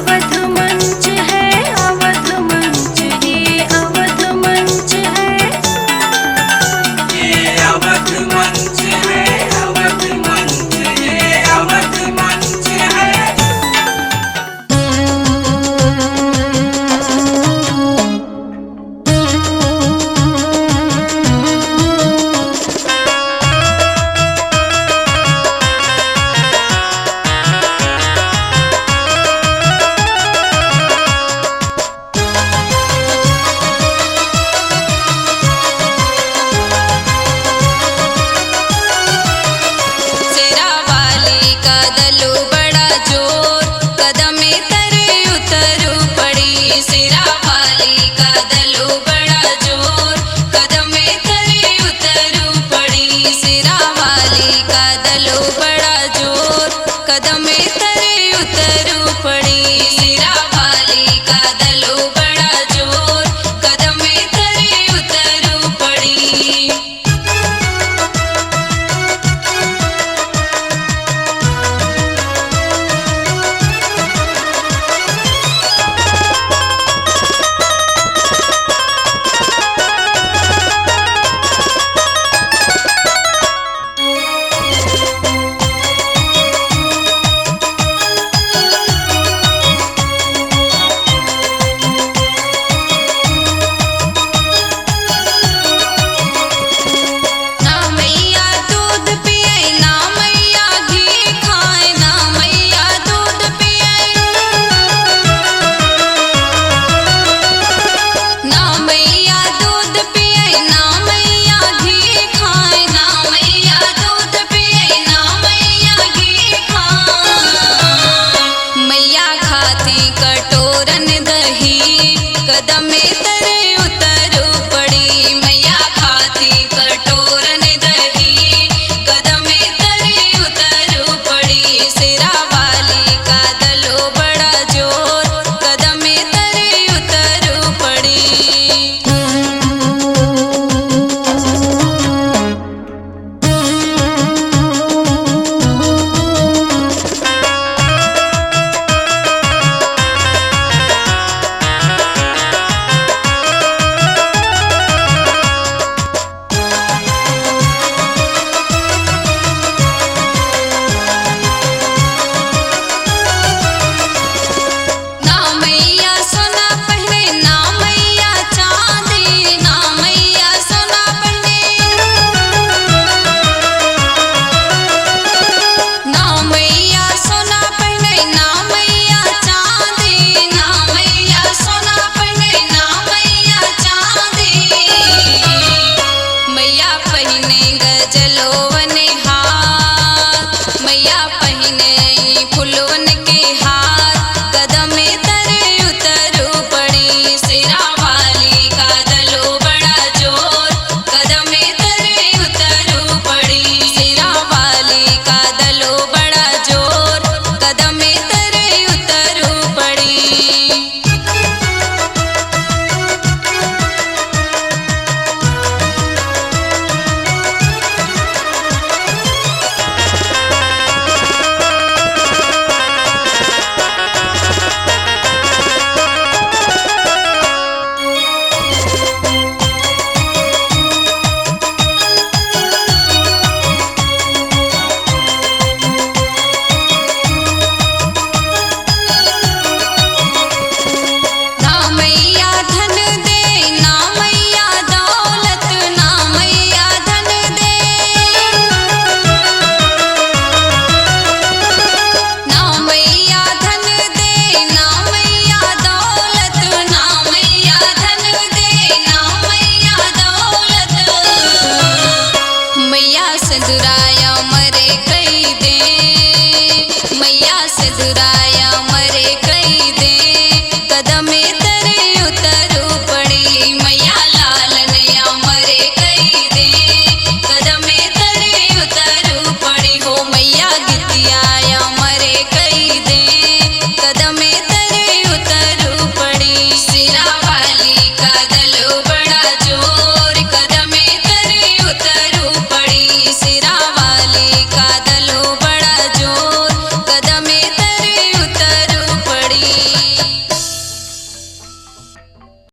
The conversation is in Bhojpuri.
अवध मंच है, अवध मंच, ये अवध मंच है, ये अवध मंच है, अवध मंच, ये अवध मंच है। दलो बड़ा जोर कदमे तरे उतरू पड़ी, सिरा वाली का दलो बड़ा जोर कदमे तरे उतरू पड़ी, सिरा वाली का दलो बड़ा जोर कदमे तरे उतरू पड़ी, सिरा वाली का दलो बड़ा जोर कदमे तरे उतरू पड़ी। कटोरन दही कदमे तरे उतर